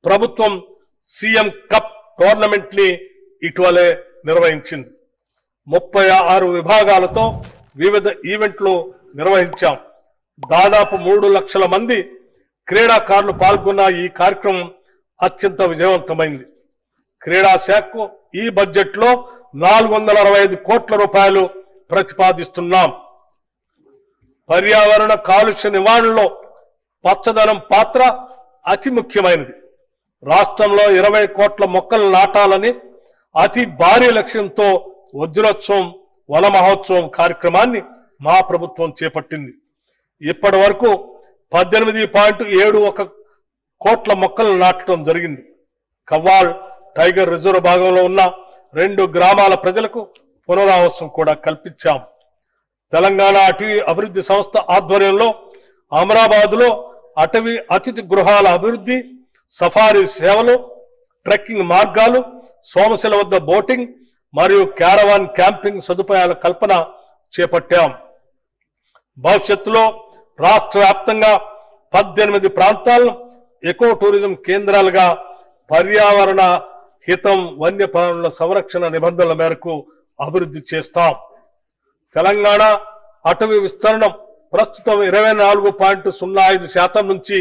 ప్రభుత్వం CM cup tournament ని ఇటీవలే నిర్వహించింది. 36 విభాగాలతో వివిధ ఈవెంట్లు నిర్వహించాం. దాదాపు 3 లక్షల మంది క్రీడాకారులు పాల్గొన్న ఈ కార్యక్రమం అత్యంత విజయవంతమైంది. క్రీడా శాఖకు ఈ బడ్జెట్ లో 465 కోట్ల రూపాయలు ప్రతిపాదిస్తున్నాం. పర్యావరణ కాలుష్య నివారణలో పచ్చదనం పాత్ర అతి ముఖ్యమైనది. రాష్ట్రంలో 20 కోట్ల మొక్కలు నాటాలని అతి భారీ లక్ష్యంతో వజ్రోత్సవం వన మహోత్సవం కార్యక్రమాన్ని మా ప్రభుత్వం చేపట్టింది. ఇప్పటి వరకు 18.71 కోట్ల మొక్కలు నాటడం జరిగింది. కవ్వాల్ టైగర్ రిజర్వ్ భాగంలో ఉన్న 2 గ్రామాల ప్రజలకు పునరావాసం కూడా కల్పించాం. తెలంగాణ అటవీ అభివృద్ధి సంస్థ ఆధ్వర్యంలో అమరాబాద్ లో అటవీ అతిథి గృహాల అభివృద్ధి, సఫారీ సేవలు, ట్రెక్కింగ్ మార్గాలు, సోమశిల వద్ద బోటింగ్ మరియు క్యారవాన్ క్యాంపింగ్ సదుపాయాల కల్పన చేపట్టాం. భవిష్యత్తులో రాష్ట్ర వ్యాప్తంగా 18 ప్రాంతాలను ఎకో టూరిజం కేంద్రాలుగా పర్యావరణ హితం వన్యప్రాణుల సంరక్షణ నిబంధనల మేరకు అభివృద్ధి చేస్తాం. తెలంగాణ అటవీ విస్తరణం ప్రస్తుతం 24.05% నుంచి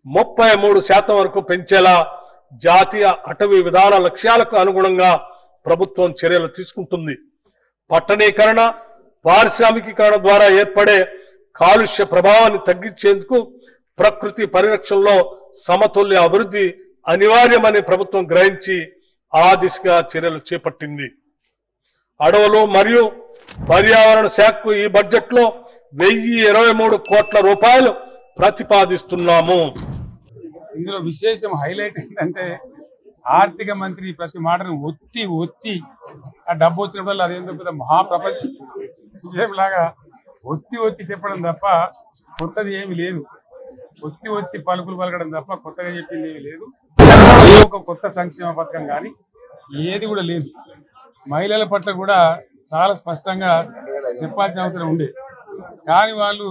33% వరకు పెంచేలా జాతీయ అటవీ విధాన లక్ష్యాలకు అనుగుణంగా ప్రభుత్వం చర్యలు తీసుకుంటుంది. పట్టణీకరణ, పారిశ్రామికీకరణ ద్వారా ఏర్పడే కాలుష్య ప్రభావాన్ని తగ్గించేందుకు ప్రకృతి పరిరక్షణలో సమతుల్య అభివృద్ధి అనివార్యమని ప్రభుత్వం గ్రహించి ఆ దిశగా చర్యలు చేపట్టింది. అడవులు మరియు పర్యావరణ శాఖకు ఈ బడ్జెట్ లో 1023 కోట్ల రూపాయలు ప్రతిపాదిస్తున్నాము. ఇందులో విశేషం హైలైట్ ఏంటంటే ఆర్థిక మంత్రి ప్రతి మాటను ఒత్తి ఆ డబ్బు వచ్చినప్పుడు అదేంటో పెద్ద మహాప్రపంచం విజయం లాగా ఒత్తి చెప్పడం తప్ప కొత్తది ఏమి లేదు. ఒత్తి పలుకులు పలకడం తప్ప కొత్తగా చెప్పింది ఏమి లేదు. ఒక కొత్త సంక్షేమ పథకం కానీ ఏది కూడా లేదు. మహిళల పట్ల కూడా చాలా స్పష్టంగా చెప్పాల్సిన అవసరం ఉండే. కానీ వాళ్ళు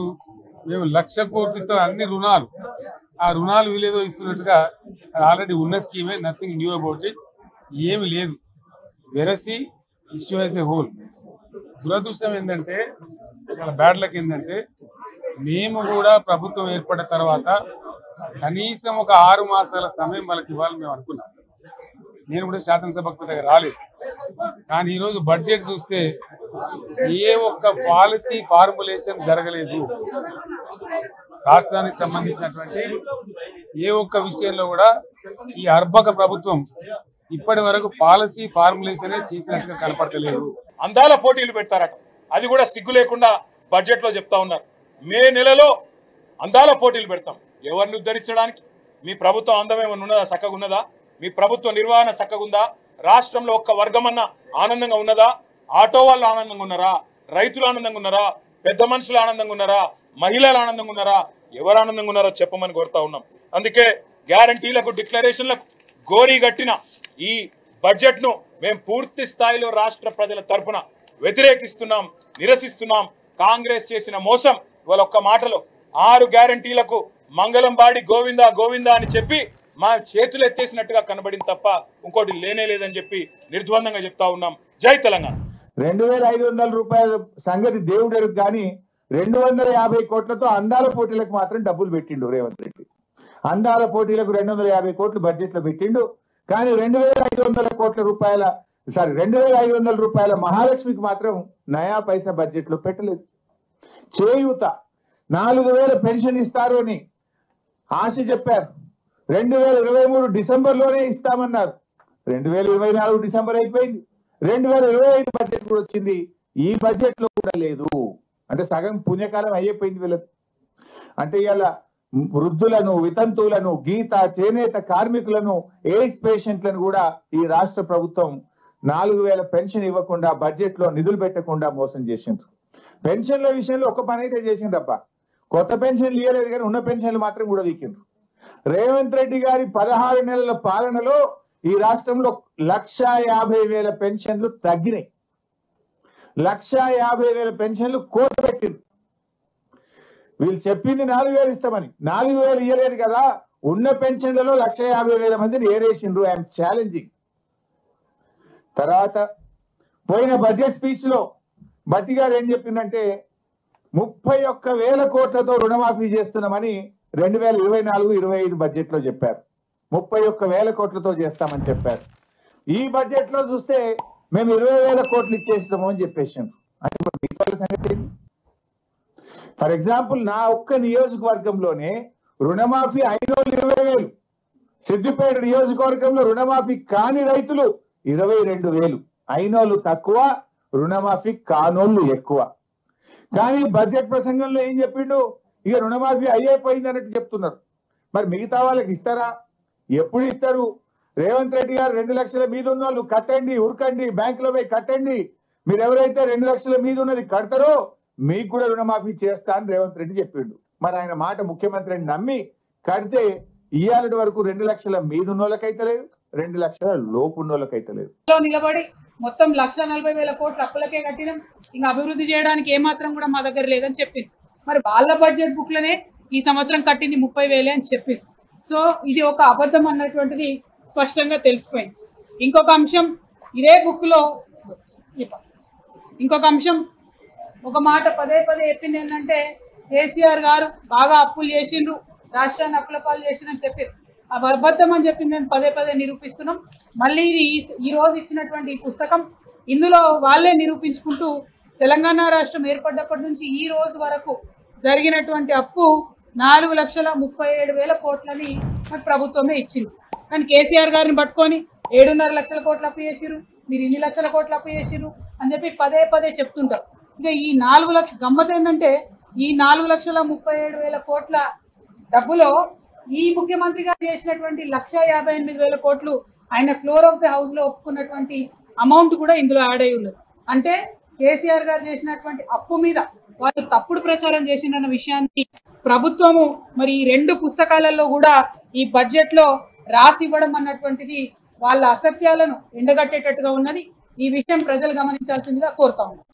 మేము 1,00,000 కోట్లు ఇస్తాం, అన్ని రుణాలు, ఆ రుణాలు వీలేదో ఇస్తున్నట్టుగా ఆల్రెడీ ఉన్న స్కీమే, నథింగ్ న్యూ అబౌట్ ఇట్, ఏమి లేదు. వెరసి ఇష్యూ యాజ్ ఏ హోల్. దురదృష్టం ఏంటంటే, వాళ్ళ బ్యాడ్ లక్ ఏంటంటే, మేము కూడా ప్రభుత్వం ఏర్పడిన తర్వాత కనీసం ఒక 6 మాసాల సమయం వాళ్ళకి ఇవ్వాలని మేము అనుకున్నాం. నేను కూడా శాసనసభకు దగ్గర రాలేదు. కానీ ఈరోజు బడ్జెట్ చూస్తే ఏ ఒక్క పాలసీ ఫార్ములేషన్ జరగలేదు. రాష్ట్రానికి సంబంధించినటువంటి ఏ ఒక్క విషయంలో కూడా ఈ అర్భక ప్రభుత్వం ఇప్పటి వరకు పాలసీ ఫార్ములేషన్ చేసినట్టుగా కనపడతలేదు. అందాల పోటీలు పెడతారట, అది కూడా సిగ్గు లేకుండా బడ్జెట్ లో చెప్తా ఉన్నారు. మే నెలలో అందాల పోటీలు పెడతాం. ఎవరిని ఉద్ధరించడానికి? మీ ప్రభుత్వం అందం ఏమన్నా ఉన్నదా? చక్కగా ఉన్నదా? మీ ప్రభుత్వ నిర్వహణ చక్కగా ఉందా? రాష్ట్రంలో ఒక్క వర్గమన్నా ఆనందంగా ఉన్నదా? ఆటో వాళ్ళు ఆనందంగా ఉన్నారా? రైతులు ఆనందంగా ఉన్నారా? పెద్ద మనుషులు ఆనందంగా ఉన్నారా? మహిళలు ఆనందంగా ఉన్నారా? ఎవరు ఆనందంగా ఉన్నారో చెప్పమని కోరుతా ఉన్నాం. అందుకే గ్యారంటీలకు, డిక్లరేషన్లకు గోరీ గట్టిన ఈ బడ్జెట్ ను మేము పూర్తి స్థాయిలో రాష్ట్ర ప్రజల తరఫున వ్యతిరేకిస్తున్నాం, నిరసిస్తున్నాం. కాంగ్రెస్ చేసిన మోసం ఇవాళ ఒక్క మాటలో 6 గ్యారంటీలకు మంగళం బాడి గోవిందా గోవిందా అని చెప్పి మా చేతులు ఎత్తేసినట్టుగా కనబడింది తప్ప ఇంకోటి లేనే లేదని చెప్పి నిర్ద్వందంగా చెప్తా ఉన్నాం. జై తెలంగాణ. 2,500 రూపాయల సంగతి దేవుడు కానీ 250 కోట్లతో అందాల పోటీలకు మాత్రం డబ్బులు పెట్టిండు రేవంత్ రెడ్డి. అందాల పోటీలకు 250 కోట్లు బడ్జెట్ లో పెట్టిండు. కానీ 2,500 రూపాయల మహాలక్ష్మికి మాత్రం నయా పైసా బడ్జెట్ లో పెట్టలేదు. చేయూత 4,000 పెన్షన్ ఇస్తారు అని ఆశ చెప్పారు. 2023 డిసెంబర్లోనే ఇస్తామన్నారు. 2024 డిసెంబర్ అయిపోయింది. 2025 బడ్జెట్ కూడా వచ్చింది. ఈ బడ్జెట్ లో కూడా లేదు. అంటే సగం పుణ్యకాలం అయిపోయింది వీళ్ళకి. అంటే ఇలా వృద్ధులను, వితంతువులను, గీత, చేనేత కార్మికులను, ఎయిడ్స్ పేషెంట్లను కూడా ఈ రాష్ట్ర ప్రభుత్వం 4,000 పెన్షన్ ఇవ్వకుండా బడ్జెట్ లో నిధులు పెట్టకుండా మోసం చేసిండ్రు. పెన్షన్ల విషయంలో ఒక పని అయితే చేసిండ్రప్ప, కొత్త పెన్షన్లు ఇవ్వలేదు కానీ ఉన్న పెన్షన్లు మాత్రం కూడా వీకిండ్రు. రేవంత్ రెడ్డి గారి 16 నెలల పాలనలో ఈ రాష్ట్రంలో 1,50,000 పెన్షన్లు తగ్గినాయి. 1,50,000 పెన్షన్లు కోత పెట్టింది. వీళ్ళు చెప్పింది 4,000 ఇస్తామని, 4,000 ఇవ్వలేదు కదా. ఉన్న పెన్షన్లలో 1,50,000 మందిని ఏరేసిండ్రు. I'm challenging. తర్వాత పోయిన బడ్జెట్ స్పీచ్ లో భట్టి గారు ఏం చెప్పిందంటే 31,000 కోట్లతో రుణమాఫీ చేస్తున్నామని 2024-25 బడ్జెట్ లో చెప్పారు. 31,000 కోట్లతో చేస్తామని చెప్పారు. ఈ బడ్జెట్ లో చూస్తే మేము 20,000 కోట్లు ఇచ్చేస్తాము అని చెప్పేసాం. అంటే మిగతా సంగతి ఫర్ ఎగ్జాంపుల్ నా ఒక్క నియోజకవర్గంలోనే రుణమాఫీ అయినోళ్ళు 20,000, సిద్దిపేట నియోజకవర్గంలో రుణమాఫీ కాని రైతులు 22,000, అయినోళ్ళు తక్కువ, రుణమాఫీ కానోళ్ళు ఎక్కువ. కానీ బడ్జెట్ ప్రసంగంలో ఏం చెప్పిండు, ఇక రుణమాఫీ అయిపోయింది అన్నట్టు చెప్తున్నారు. మరి మిగతా వాళ్ళకి ఇస్తారా? ఎప్పుడు ఇస్తారు? రేవంత్ రెడ్డి గారు 2 లక్షల మీద ఉన్న వాళ్ళు కట్టండి, ఉరకండి, బ్యాంకులో పోయి కట్టండి, మీరు ఎవరైతే 2 లక్షల మీద ఉన్నది కడతారో మీకు కూడా రుణమాఫీ చేస్తా అని రేవంత్ రెడ్డి చెప్పిండు. మరి ఆయన మాట ముఖ్యమంత్రిని నమ్మి కడితే ఇయ్యాలటి వరకు 2 లక్షల మీద ఉన్న వాళ్ళకైతే లేదు, 2 లక్షల లోపు ఉన్న వాళ్ళకైతే లేదు. నిలబడి మొత్తం 1,40,000 కోట్ల అప్పులకే కట్టినాం, ఇంకా అభివృద్ధి చేయడానికి ఏమాత్రం కూడా మా దగ్గర లేదని చెప్పింది. మరి వాళ్ళ బడ్జెట్ బుక్ లోనే ఈ సంవత్సరం కట్టింది 30,000 అని చెప్పింది. సో ఇది ఒక అబద్ధం అన్నటువంటిది స్పష్టంగా తెలిసిపోయింది. ఇంకొక అంశం ఇదే బుక్ లో ఒక మాట పదే చెప్పింది ఏంటంటే కేసీఆర్ గారు బాగా అప్పులు చేసిండ్రు, రాష్ట్రాన్ని అప్పుల పాలు చేసిండ్రని చెప్పారు. ఆ అబద్ధం అని చెప్పి మేము పదే నిరూపిస్తున్నాం. మళ్ళీ ఇది ఈ రోజు ఇచ్చినటువంటి ఈ పుస్తకం ఇందులో వాళ్ళే నిరూపించుకుంటూ తెలంగాణ రాష్ట్రం ఏర్పడ్డప్పటి నుంచి ఈ రోజు వరకు జరిగినటువంటి అప్పు 4,37,000 కోట్లని మరి ప్రభుత్వమే ఇచ్చింది. కానీ కేసీఆర్ గారిని పట్టుకొని 7.5 లక్షల కోట్లు అప్పు చేసిరు, మీరు ఇన్ని లక్షల కోట్లు అప్పు చేసిరు అని చెప్పి పదే చెప్తుంటారు. ఇంకా ఈ 4 లక్షల గమ్మత్ ఏంటంటే ఈ 4,37,000 కోట్ల డబ్బులో ఈ ముఖ్యమంత్రి గారు చేసినటువంటి 1,58,000 కోట్లు ఆయన ఫ్లోర్ ఆఫ్ ది హౌస్ లో ఒప్పుకున్నటువంటి అమౌంట్ కూడా ఇందులో యాడ్ అయి ఉన్నది. అంటే కేసీఆర్ గారు చేసినటువంటి అప్పు మీద వాళ్ళు తప్పుడు ప్రచారం చేసిందన్న విషయాన్ని ప్రభుత్వము మరి ఈ 2 పుస్తకాలలో కూడా ఈ బడ్జెట్ లో రాసి ఇవ్వడం అన్నటువంటిది వాళ్ళ అసత్యాలను ఎండగట్టేటట్టుగా ఉన్నది. ఈ విషయం ప్రజలు గమనించాల్సిందిగా కోరుతా ఉన్నాం.